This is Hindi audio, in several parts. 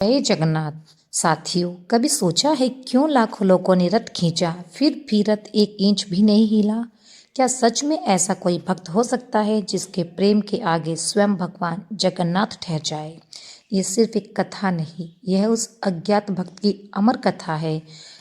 जय जगन्नाथ। साथियों, कभी सोचा है क्यों लाखों लोगों ने रथ खींचा फिर भी रथ एक इंच भी नहीं हिला? क्या सच में ऐसा कोई भक्त हो सकता है जिसके प्रेम के आगे स्वयं भगवान जगन्नाथ ठहर जाए? ये सिर्फ एक कथा नहीं, यह उस अज्ञात भक्त की अमर कथा है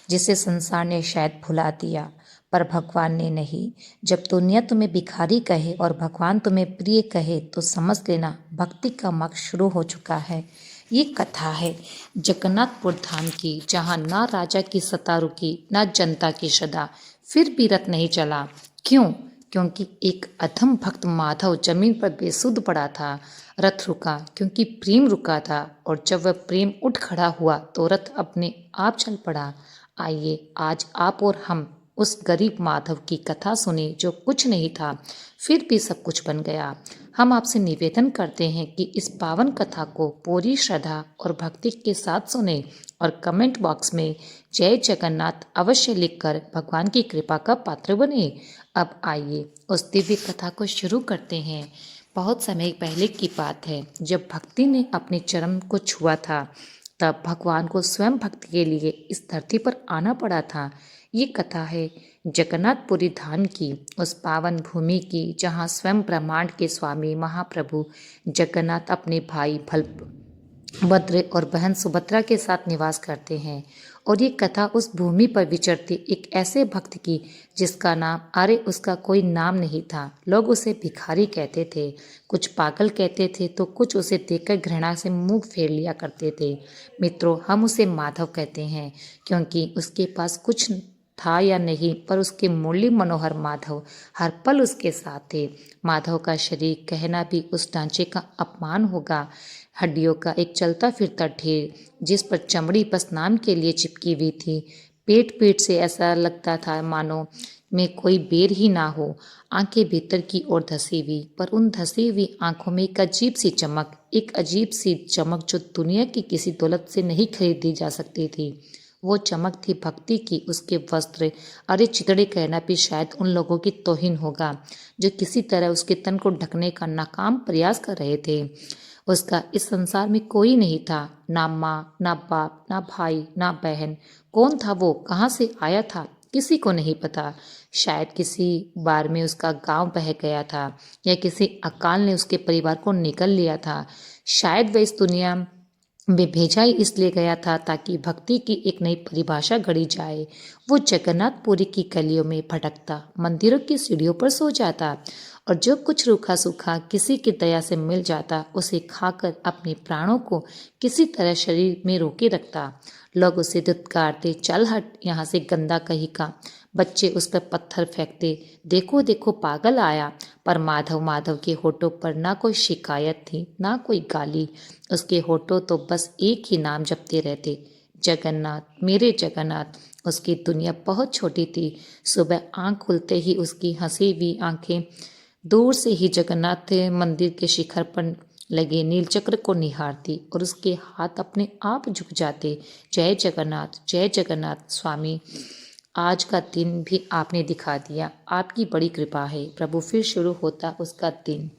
जिसे संसार ने शायद भुला दिया, पर भगवान ने नहीं। जब दुनिया तुम्हें भिखारी कहे और भगवान तुम्हें प्रिय कहे तो समझ लेना भक्ति का मार्ग शुरू हो चुका है। ये कथा है जगन्नाथपुर धाम की, जहाँ ना राजा की सत्ता रुकी ना जनता की श्रद्धा, फिर भी रथ नहीं चला। क्यों? क्योंकि एक अधम भक्त माधव जमीन पर बेसुध पड़ा था। रथ रुका क्योंकि प्रेम रुका था, और जब वह प्रेम उठ खड़ा हुआ तो रथ अपने आप चल पड़ा। आइए आज आप और हम उस गरीब माधव की कथा सुने जो कुछ नहीं था फिर भी सब कुछ बन गया। हम आपसे निवेदन करते हैं कि इस पावन कथा को पूरी श्रद्धा और भक्ति के साथ सुने और कमेंट बॉक्स में जय जगन्नाथ अवश्य लिखकर भगवान की कृपा का पात्र बने। अब आइए उस दिव्य कथा को शुरू करते हैं। बहुत समय पहले की बात है, जब भक्ति ने अपने चरम को छुआ था, तब भगवान को स्वयं भक्ति के लिए इस धरती पर आना पड़ा था। ये कथा है जगन्नाथपुरी धाम की, उस पावन भूमि की जहाँ स्वयं ब्रह्मांड के स्वामी महाप्रभु जगन्नाथ अपने भाई बलभद्र और बहन सुभद्रा के साथ निवास करते हैं। और ये कथा उस भूमि पर विचरती एक ऐसे भक्त की जिसका नाम, अरे उसका कोई नाम नहीं था। लोग उसे भिखारी कहते थे, कुछ पागल कहते थे तो कुछ उसे देखकर घृणा से मुंह फेर लिया करते थे। मित्रों, हम उसे माधव कहते हैं क्योंकि उसके पास कुछ था या नहीं, पर उसके मुरली मनोहर माधव हर पल उसके साथ थे। माधव का शरीर कहना भी उस ढांचे का अपमान होगा। हड्डियों का एक चलता फिरता ढेर जिस पर चमड़ी बस नाम के लिए चिपकी हुई थी। पेट पीठ से ऐसा लगता था मानो में कोई बेर ही ना हो। आंखें भीतर की ओर धसी हुई, पर उन धसी हुई आंखों में एक अजीब सी चमक, एक अजीब सी चमक जो दुनिया की किसी दौलत से नहीं खरीदी जा सकती थी। वो चमक थी भक्ति की। उसके वस्त्र, अरे चितड़े कहना भी शायद उन लोगों की तौहीन होगा जो किसी तरह उसके तन को ढकने का नाकाम प्रयास कर रहे थे। उसका इस संसार में कोई नहीं था, ना माँ, ना बाप, ना भाई, ना बहन। कौन था वो? कहाँ से आया था? किसी को नहीं पता। शायद किसी बार में उसका गांव बह गया था, या किसी अकाल ने उसके परिवार को निगल लिया था। शायद वह इस दुनिया वे भेजा ही इसलिए गया था ताकि भक्ति की एक नई परिभाषा गढ़ी जाए। वो जगन्नाथपुरी की गलियों में भटकता, मंदिरों की सीढ़ियों पर सो जाता, और जो कुछ रूखा सूखा किसी की दया से मिल जाता उसे खाकर अपने प्राणों को किसी तरह शरीर में रोके रखता। लोग उसे धुतकारते, चल हट यहाँ से गंदा कहीं का। बच्चे उस पर पत्थर फेंकते, देखो देखो पागल आया। पर माधव माधव के होठों पर ना कोई शिकायत थी, ना कोई गाली। उसके होठों तो बस एक ही नाम जपते रहते, जगन्नाथ, मेरे जगन्नाथ। उसकी दुनिया बहुत छोटी थी। सुबह आंख खुलते ही उसकी हंसी हुई आंखें दूर से ही जगन्नाथ मंदिर के शिखर पर लगे नीलचक्र को निहारती, और उसके हाथ अपने आप झुक जाते। जय जगन्नाथ, जय जगन्नाथ स्वामी। आज का दिन भी आपने दिखा दिया, आपकी बड़ी कृपा है प्रभु। फिर शुरू होता उसका दिन।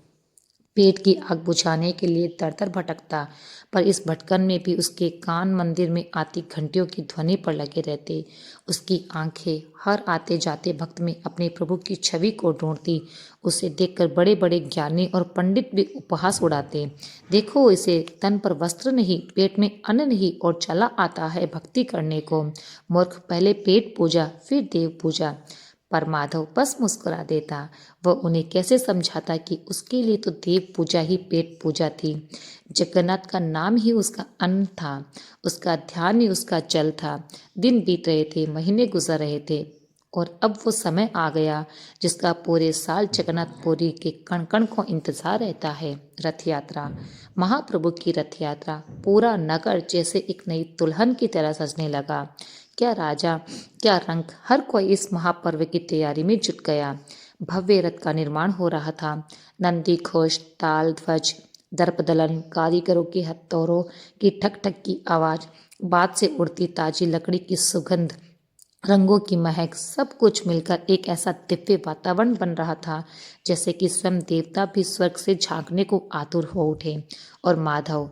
पेट की आग बुझाने के लिए दर दर भटकता, पर इस भटकन में भी उसके कान मंदिर में आती घंटियों की ध्वनि पर लगे रहते। उसकी आंखें हर आते जाते भक्त में अपने प्रभु की छवि को ढूंढती। उसे देखकर बड़े बड़े ज्ञानी और पंडित भी उपहास उड़ाते। देखो, इसे तन पर वस्त्र नहीं, पेट में अन्न नहीं, और चला आता है भक्ति करने को। मूर्ख, पहले पेट पूजा फिर देव पूजा। पर माधव बस मुस्कुरा देता। वह उन्हें कैसे समझाता कि उसके लिए तो देव पूजा ही पेट पूजा थी। जगन्नाथ का नाम ही उसका अन्न था, उसका ध्यान ही उसका जल था। दिन बीत रहे थे, महीने गुजर रहे थे, और अब वो समय आ गया जिसका पूरे साल जगन्नाथपुरी के कण कण को इंतजार रहता है। रथ यात्रा, महाप्रभु की रथ यात्रा। पूरा नगर जैसे एक नई दुल्हन की तरह सजने लगा। क्या राजा, क्या रंग, हर कोई इस महापर्व की तैयारी में जुट गया। भव्य रथ का निर्माण हो रहा था। नंदी घोष, ताल ध्वज, दर्पदलन, कारीगरों के हथौड़ों की ठक ठक की आवाज, बात से उड़ती ताजी लकड़ी की सुगंध, रंगों की महक, सब कुछ मिलकर एक ऐसा दिव्य वातावरण बन रहा था जैसे कि स्वयं देवता भी स्वर्ग से झांकने को आतुर हो उठे। और माधव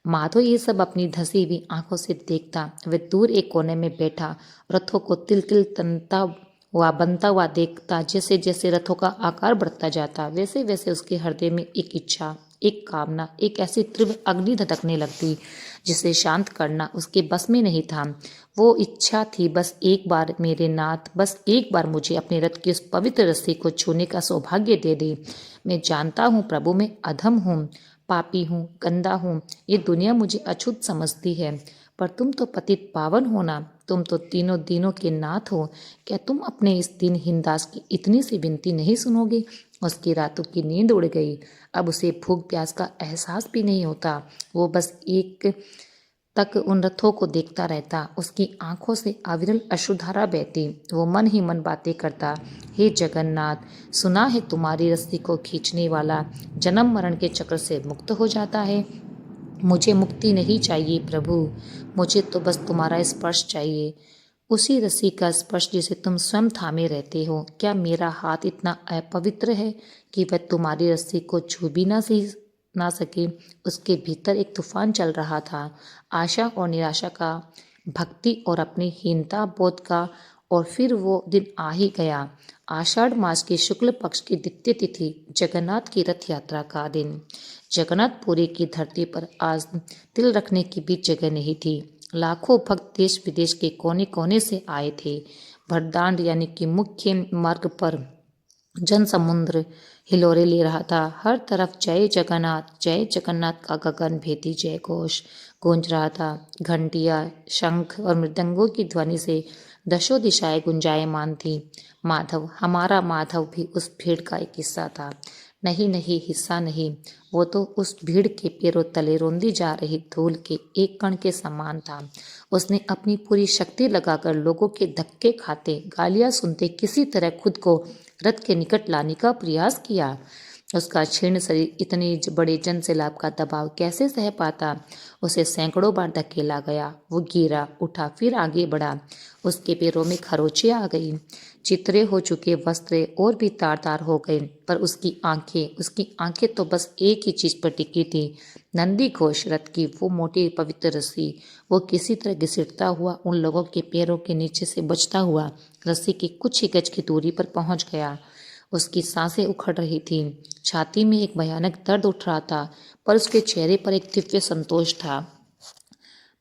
माधव ये सब अपनी धसी हुई आंखों से देखता। वह दूर एक कोने में बैठा रथों को तिल तिल तनता हुआ बनता हुआ देखता। जैसे जैसे रथों का आकार बढ़ता जाता वैसे वैसे उसके हृदय में एक इच्छा, एक कामना, एक ऐसी तीव्र अग्नि धधकने लगती जिसे शांत करना उसके बस में नहीं था। वो इच्छा थी, बस एक बार मेरे नाथ, बस एक बार मुझे अपने रथ की उस पवित्र रस्सी को छूने का सौभाग्य दे दे। मैं जानता हूँ प्रभु, मैं अधम हूँ, पापी हूँ, गंदा हूँ। ये दुनिया मुझे अछूत समझती है, पर तुम तो पतित पावन हो ना, तुम तो तीनों दीनों के नाथ हो। क्या तुम अपने इस दीनहीन दास की इतनी सी विनती नहीं सुनोगे? उसकी रातों की नींद उड़ गई। अब उसे भूख प्यास का एहसास भी नहीं होता। वो बस एक तक उन रथों को देखता रहता। उसकी आंखों से अविरल अश्रुधारा बहती। वो मन ही मन बातें करता, हे जगन्नाथ, सुना है तुम्हारी रस्सी को खींचने वाला जन्म मरण के चक्र से मुक्त हो जाता है। मुझे मुक्ति नहीं चाहिए प्रभु, मुझे तो बस तुम्हारा स्पर्श चाहिए, उसी रस्सी का स्पर्श जिसे तुम स्वयं थामे रहते हो। क्या मेरा हाथ इतना अपवित्र है कि वह तुम्हारी रस्सी को छू भी ना सके? उसके भीतर एक तूफान चल रहा था, आशा और निराशा का, भक्ति और अपनी हीनता बोध का। और फिर वो दिन आ ही गया, आषाढ़ मास के शुक्ल पक्ष की द्वितीय तिथि, जगन्नाथ की रथ यात्रा का दिन। जगन्नाथपुरी की धरती पर आज तिल रखने की भी जगह नहीं थी। लाखों भक्त देश विदेश के कोने कोने से आए थे। भरदांड यानी कि मुख्य मार्ग पर जन समुद्र हिलोरे ले रहा था। हर तरफ जय जगन्नाथ का गगन भेदी जय घोष गूंज रहा था। घंटियां, शंख और मृदंगों की ध्वनि से दशों दिशाएं गुंजायमान थी। माधव, हमारा माधव भी उस भीड़ का एक हिस्सा था। नहीं नहीं, हिस्सा नहीं, वो तो उस भीड़ के पैरों तले रौंदी जा रही धूल के एक कण के समान था। उसने अपनी पूरी शक्ति लगाकर लोगों के धक्के खाते, गालियां सुनते किसी तरह खुद को रथ के निकट लाने का प्रयास किया। उसका क्षीण शरीर इतने बड़े जन सैलाब का दबाव कैसे सह पाता? उसे सैकड़ों बार धकेला गया। वो गिरा, उठा, फिर आगे बढ़ा। उसके पैरों में खरोंचे आ गई। चित्रे हो चुके वस्त्र और भी तार तार हो गए, पर उसकी आंखें तो बस एक ही चीज पर टिकी थी, नंदी घोष रथ की वो मोटी पवित्र रस्सी। वो किसी तरह घसीटता हुआ उन लोगों के पैरों के नीचे से बचता हुआ रस्सी की कुछ ही गज की दूरी पर पहुंच गया। उसकी सांसें उखड़ रही थीं, छाती में एक भयानक दर्द उठ रहा था, पर उसके चेहरे पर एक दिव्य संतोष था।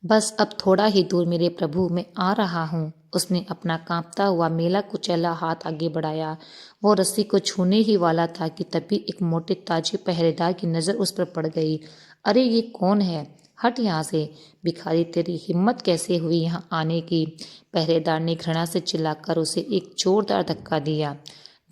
बस अब थोड़ा ही दूर मेरे प्रभु, मैं आ रहा हूँ। उसने अपना कांपता हुआ मेला कुचैला हाथ आगे बढ़ाया। वो रस्सी को छूने ही वाला था कि तभी एक मोटे ताजे पहरेदार की नजर उस पर पड़ गई। अरे ये कौन है? हट यहाँ से, भिखारी, तेरी हिम्मत कैसे हुई यहाँ आने की? पहरेदार ने घृणा से चिल्लाकर उसे एक जोरदार धक्का दिया।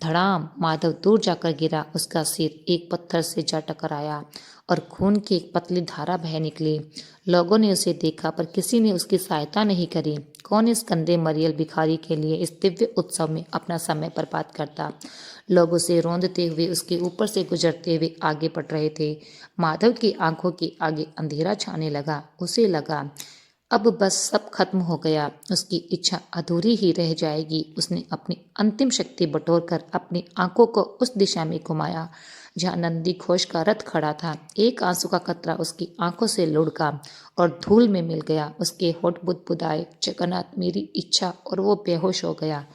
धड़ाम, माधव दूर जाकर गिरा। उसका सिर एक पत्थर से जा टकराया और खून की एक पतली धारा बह निकली। लोगों ने उसे देखा, पर किसी ने उसकी सहायता नहीं करी। कौन इस गंदे मरियल भिखारी के लिए इस दिव्य उत्सव में अपना समय बर्बाद करता? लोग उसे रौंदते हुए उसके ऊपर से गुजरते हुए आगे बढ़ रहे थे। माधव की आंखों के आगे अंधेरा छाने लगा। उसे लगा अब बस सब खत्म हो गया, उसकी इच्छा अधूरी ही रह जाएगी। उसने अपनी अंतिम शक्ति बटोरकर अपनी आंखों को उस दिशा में घुमाया जहाँ नंदी घोष का रथ खड़ा था। एक आंसू का कतरा उसकी आंखों से लुढ़का और धूल में मिल गया। उसके होठ बुदबुदाए, जगन्नाथ मेरी इच्छा, और वो बेहोश हो गया।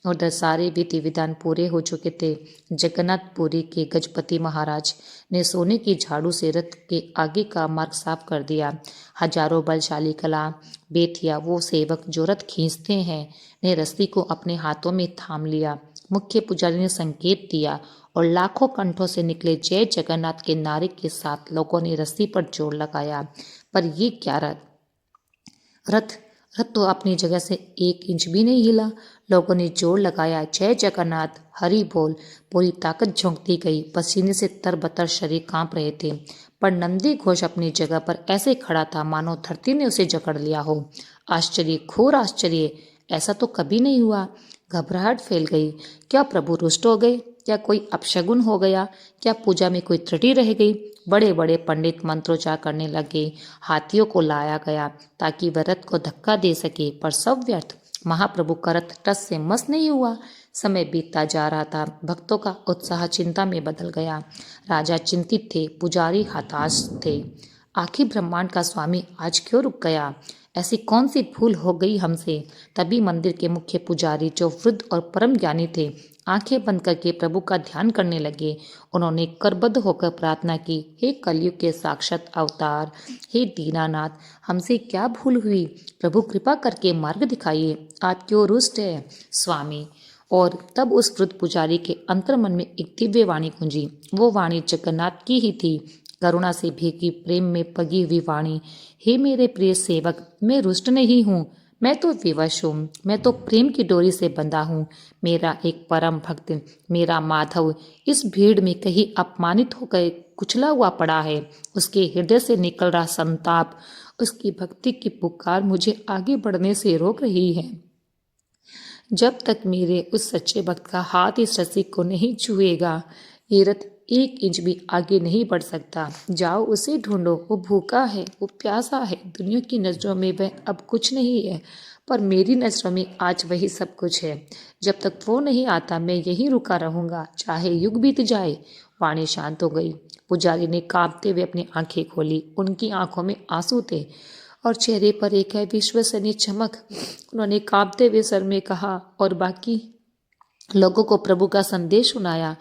उधर सारे विधि विधान पूरे हो चुके थे। जगन्नाथपुरी के गजपति महाराज ने सोने की झाड़ू से रथ के आगे का मार्ग साफ कर दिया। हजारों बलशाली कला बेटिया, वो सेवक जो रथ खींचते हैं, ने रस्सी को अपने हाथों में थाम लिया। मुख्य पुजारी ने संकेत दिया और लाखों कंठों से निकले जय जगन्नाथ के नारे के साथ लोगों ने रस्सी पर जोर लगाया। पर ये क्या रथ रथ तो अपनी जगह से एक इंच भी नहीं हिला। लोगों ने जोर लगाया, जय जगन्नाथ, हरि बोल। पूरी ताकत झोंकती गई। पसीने से तरबतर शरीर कांप रहे थे, पर नंदी घोष अपनी जगह पर ऐसे खड़ा था मानो धरती ने उसे जकड़ लिया हो। आश्चर्य, घोर आश्चर्य, ऐसा तो कभी नहीं हुआ। घबराहट फैल गई। क्या प्रभु रुष्ट हो गए? क्या कोई अपशगुन हो गया? क्या पूजा में कोई त्रुटि रह गई? बड़े बड़े पंडित मंत्रोच्चार करने लगे। हाथियों को लाया गया ताकि वह रथ को धक्का दे सके, पर सब व्यर्थ। महाप्रभु का रथ टस से मस नहीं हुआ। समय बीतता जा रहा था। भक्तों का उत्साह चिंता में बदल गया। राजा चिंतित थे, पुजारी हताश थे। आखिर ब्रह्मांड का स्वामी आज क्यों रुक गया? ऐसी कौन सी भूल हो गई हमसे? तभी मंदिर के मुख्य पुजारी, जो वृद्ध और परम ज्ञानी थे, आंखें बंद करके प्रभु का ध्यान करने लगे। उन्होंने करबद्ध होकर प्रार्थना की, हे कलयुग के साक्षात अवतार, हे दीनानाथ, हमसे क्या भूल हुई? प्रभु कृपा करके मार्ग दिखाइए। आप क्यों रुष्ट है स्वामी? और तब उस वृद्ध पुजारी के अंतर्मन में एक दिव्य वाणी गूंजी। वो वाणी जगन्नाथ की ही थी, करुणा से भीगी, प्रेम में पगी हुई वाणी। हे मेरे प्रिय सेवक, मैं रुष्ट नहीं हूँ, मैं तो विवश हूँ, मैं तो प्रेम की डोरी से बंधा हूँ। मेरा एक परम भक्त, मेरा माधव, इस भीड़ में कहीं अपमानित होकर कुचला हुआ पड़ा है। उसके हृदय से निकल रहा संताप, उसकी भक्ति की पुकार मुझे आगे बढ़ने से रोक रही है। जब तक मेरे उस सच्चे भक्त का हाथ इस रस्सी को नहीं छुएगा, ये रथ एक इंच भी आगे नहीं बढ़ सकता। जाओ उसे ढूंढो, वो भूखा है, वो प्यासा है। दुनिया की नज़रों में वह अब कुछ नहीं है, पर मेरी नज़रों में आज वही सब कुछ है। जब तक वो नहीं आता मैं यहीं रुका रहूंगा, चाहे युग बीत जाए। वाणी शांत हो गई। पुजारी ने कांपते हुए अपनी आंखें खोली। उनकी आंखों में आंसू थे और चेहरे पर एक अविश्वसनीय चमक। उन्होंने कांपते हुए सर में कहा, और बाकी लोगों को प्रभु का संदेश सुनाया।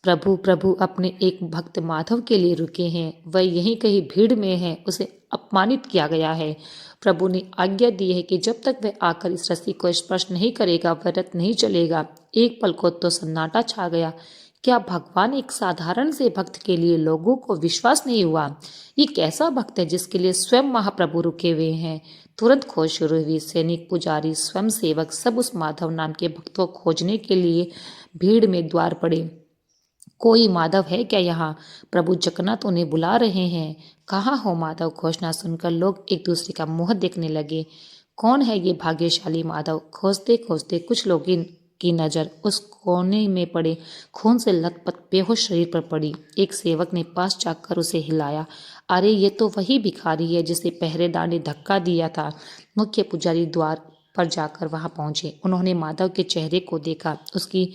प्रभु प्रभु अपने एक भक्त माधव के लिए रुके हैं, वह यहीं कहीं भीड़ में है, उसे अपमानित किया गया है। प्रभु ने आज्ञा दी है कि जब तक वह आकर इस रस्सी को स्पर्श नहीं करेगा वह रथ नहीं चलेगा। एक पल को तो सन्नाटा छा गया। क्या भगवान एक साधारण से भक्त के लिए लोगों को विश्वास नहीं हुआ? ये कैसा भक्त है जिसके लिए स्वयं महाप्रभु रुके हुए हैं? तुरंत खोज शुरू हुई। सैनिक, पुजारी, स्वयं सेवक सब उस माधव नाम के भक्त को खोजने के लिए भीड़ में द्वार पड़े। कोई माधव है क्या यहाँ? प्रभु जगन्नाथ उन्हें बुला रहे हैं। कहाँ हो माधव? घोषणा सुनकर लोग एक दूसरे का मुंह देखने लगे। कौन है ये भाग्यशाली माधव? खोजते खोजते कुछ लोगों की नजर उस कोने में पड़े खून से लथपथ बेहोश शरीर पर पड़ी। एक सेवक ने पास जाकर उसे हिलाया। अरे ये तो वही भिखारी है जिसे पहरेदार ने धक्का दिया था। मुख्य पुजारी द्वार पर जाकर वहां पहुंचे। उन्होंने माधव के चेहरे को देखा। उसकी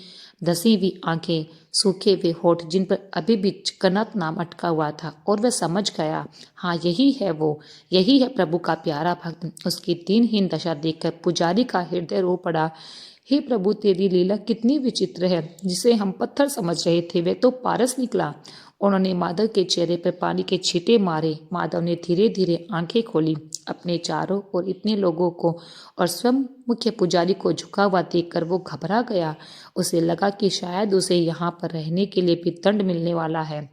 धसी हुई आंखें, सूखे हुए होठ जिन पर अभी भी जगन्नाथ नाम अटका हुआ था, और वह समझ गया, हाँ यही है वो, यही है प्रभु का प्यारा भक्त। उसकी दीनहीन दशा देखकर पुजारी का हृदय रो पड़ा। हे प्रभु, तेरी लीला कितनी विचित्र है। जिसे हम पत्थर समझ रहे थे वह तो पारस निकला। उन्होंने माधव के चेहरे पर पानी के छींटे मारे। माधव ने धीरे धीरे आंखें खोली। अपने चारों ओर इतने लोगों को और स्वयं मुख्य पुजारी को झुका हुआ देखकर वो घबरा गया। उसे लगा कि शायद उसे यहाँ पर रहने के लिए भी दंड मिलने वाला है।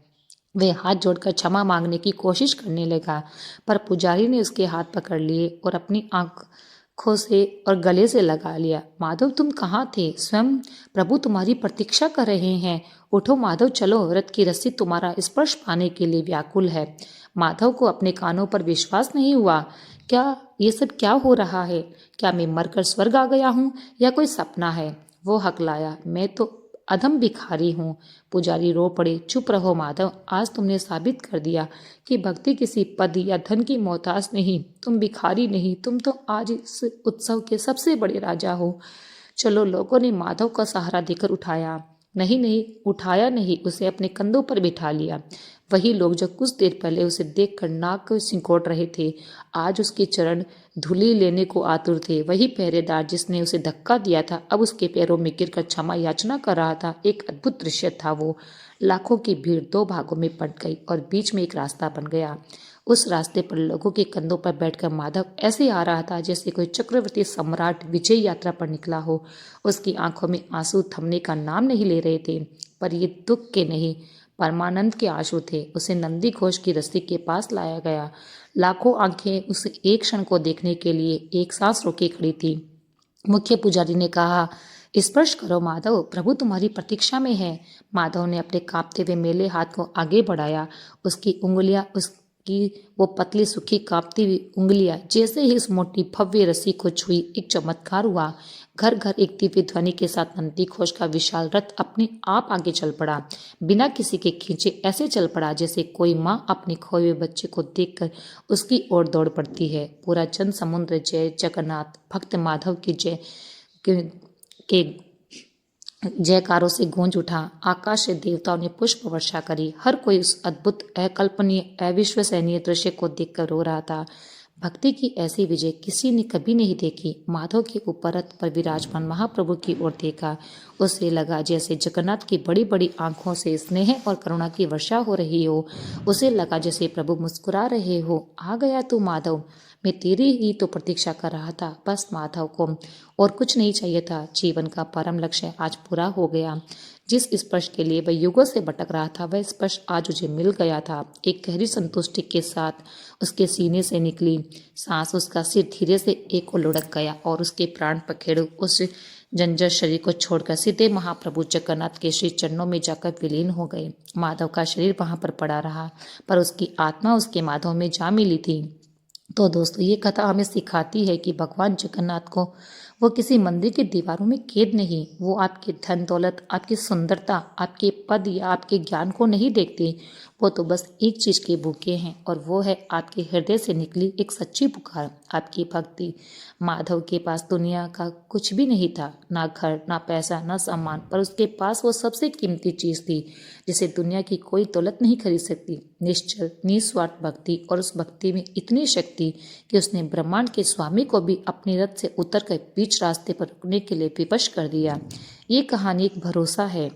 वह हाथ जोड़कर क्षमा मांगने की कोशिश करने लगा, पर पुजारी ने उसके हाथ पकड़ लिए और अपनी आंखों से और गले से लगा लिया। माधव, तुम कहाँ थे? स्वयं प्रभु तुम्हारी प्रतीक्षा कर रहे हैं। उठो माधव, चलो, रथ की रस्सी तुम्हारा स्पर्श पाने के लिए व्याकुल है। माधव को अपने कानों पर विश्वास नहीं हुआ। क्या ये सब क्या हो रहा है? क्या मैं मरकर स्वर्ग आ गया हूँ या कोई सपना है? वो हकलाया, मैं तो अधम भिखारी हूँ। पुजारी रो पड़े। चुप रहो माधव, आज तुमने साबित कर दिया कि भक्ति किसी पद या धन की मोहताज नहीं। तुम भिखारी नहीं, तुम तो आज इस उत्सव के सबसे बड़े राजा हो। चलो। लोगों ने माधव का सहारा देकर उठाया। नहीं नहीं, उठाया नहीं, उसे अपने कंधों पर बिठा लिया। वही लोग जो कुछ देर पहले उसे देखकर नाक सिकोड़ रहे थे, आज उसके चरण धूलि लेने को आतुर थे। वही पहरेदार जिसने उसे धक्का दिया था अब उसके पैरों में गिरकर क्षमा याचना कर रहा था। एक अद्भुत दृश्य था वो। लाखों की भीड़ दो भागों में बंट गई और बीच में एक रास्ता बन गया। उस रास्ते पर लोगों के कंधों पर बैठकर माधव ऐसे आ रहा था जैसे कोई चक्रवर्ती सम्राट विजय यात्रा पर निकला हो। उसकी आंखों में आंसू थमने का नाम नहीं ले रहे थे, पर ये दुख के नहीं, परमानंद के आंसू थे। उसे नंदी घोष की रस्सी के पास लाया गया। लाखों आंखें उस एक क्षण को देखने के लिए एक सांस रोके खड़ी थी। मुख्य पुजारी ने कहा, स्पर्श करो माधव, प्रभु तुम्हारी प्रतीक्षा में है। माधव ने अपने कांपते हुए मेले हाथ को आगे बढ़ाया। उसकी उंगलियां, उसकी वो पतली सूखी कांपती हुई उंगलियां जैसे ही उस मोटी भव्य रस्सी को छुई, एक चमत्कार हुआ। घर घर एक दिव्य ध्वनि के साथ नंदी घोष का विशाल रथ अपने आप आगे चल पड़ा। बिना किसी के खींचे ऐसे चल पड़ा जैसे कोई माँ अपने खोए हुए बच्चे को देखकर उसकी ओर दौड़ पड़ती है। पूरा जन समुद्र जय जगन्नाथ, भक्त माधव की जय के जयकारों से गूंज उठा। आकाश से देवताओं ने पुष्प वर्षा करी। हर कोई उस अद्भुत, अकल्पनीय, अविश्वसनीय दृश्य को देखकर रो रहा था। भक्ति की ऐसी विजय किसी ने कभी नहीं देखी। माधव के ऊपर रथ पर विराजमान महाप्रभु की ओर देखा। उसे लगा जैसे जगन्नाथ की बड़ी बड़ी आंखों से स्नेह और करुणा की वर्षा हो रही हो। उसे लगा जैसे प्रभु मुस्कुरा रहे हो, आ गया तू माधव, मैं तेरी ही तो प्रतीक्षा कर रहा था। बस माधव को और कुछ नहीं चाहिए था। जीवन का परम लक्ष्य आज पूरा हो गया। जिस स्पर्श के लिए वह युगों से भटक रहा था, वह स्पर्श आज उसे मिल गया था। एक गहरी संतुष्टि के साथ उसके सीने से निकली सांस, उसका सिर धीरे से एक ओर लुढ़क गया और उसके प्राण पखेरु उस जंजर शरीर को छोड़कर सीधे महाप्रभु जगन्नाथ के श्री चरणों में जाकर विलीन हो गए। माधव का शरीर वहां पर पड़ा रहा, पर उसकी आत्मा उसके माधव में जा मिली थी। तो दोस्तों, ये कथा हमें सिखाती है कि भगवान जगन्नाथ को वो किसी मंदिर की दीवारों में कैद नहीं, वो आपके धन दौलत, आपकी सुंदरता, आपके पद या आपके ज्ञान को नहीं देखते। वो तो बस एक चीज के भूखे हैं, और वो है आपके हृदय से निकली एक सच्ची पुकार, आपकी भक्ति। माधव के पास दुनिया का कुछ भी नहीं था, ना घर, ना पैसा, ना सम्मान, पर उसके पास वो सबसे कीमती चीज थी जिसे दुनिया की कोई दौलत नहीं खरीद सकती। निश्चल निस्वार्थ भक्ति, और उस भक्ति में इतनी शक्ति कि उसने ब्रह्मांड के स्वामी को भी अपने रथ से उतरकर बीच रास्ते पर रुकने के लिए विवश कर दिया। ये कहानी एक भरोसा है,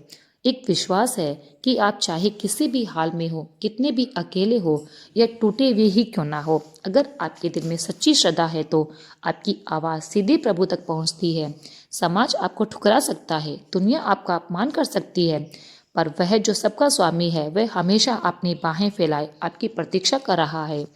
एक विश्वास है कि आप चाहे किसी भी हाल में हो, कितने भी अकेले हो या टूटे हुए ही क्यों ना हो, अगर आपके दिल में सच्ची श्रद्धा है तो आपकी आवाज़ सीधे प्रभु तक पहुंचती है। समाज आपको ठुकरा सकता है, दुनिया आपका अपमान कर सकती है, पर वह जो सबका स्वामी है, वह हमेशा अपनी बाहें फैलाए आपकी प्रतीक्षा कर रहा है।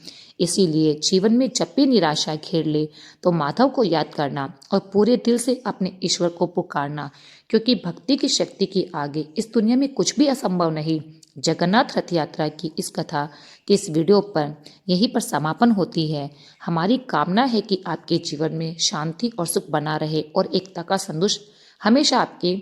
इसीलिए जीवन में जब भी निराशा घेर ले तो माधव को याद करना और पूरे दिल से अपने ईश्वर को पुकारना, क्योंकि भक्ति की शक्ति के आगे इस दुनिया में कुछ भी असंभव नहीं। जगन्नाथ रथ यात्रा की इस कथा के इस वीडियो पर यहीं पर समापन होती है। हमारी कामना है कि आपके जीवन में शांति और सुख बना रहे और एकता का संदेश हमेशा आपके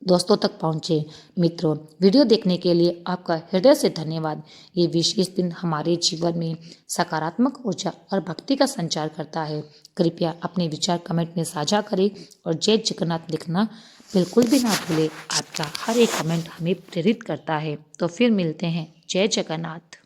दोस्तों तक पहुँचे। मित्रों, वीडियो देखने के लिए आपका हृदय से धन्यवाद। ये विशेष दिन हमारे जीवन में सकारात्मक ऊर्जा और भक्ति का संचार करता है। कृपया अपने विचार कमेंट में साझा करें और जय जगन्नाथ लिखना बिल्कुल भी ना भूलें। आपका हर एक कमेंट हमें प्रेरित करता है। तो फिर मिलते हैं। जय जगन्नाथ।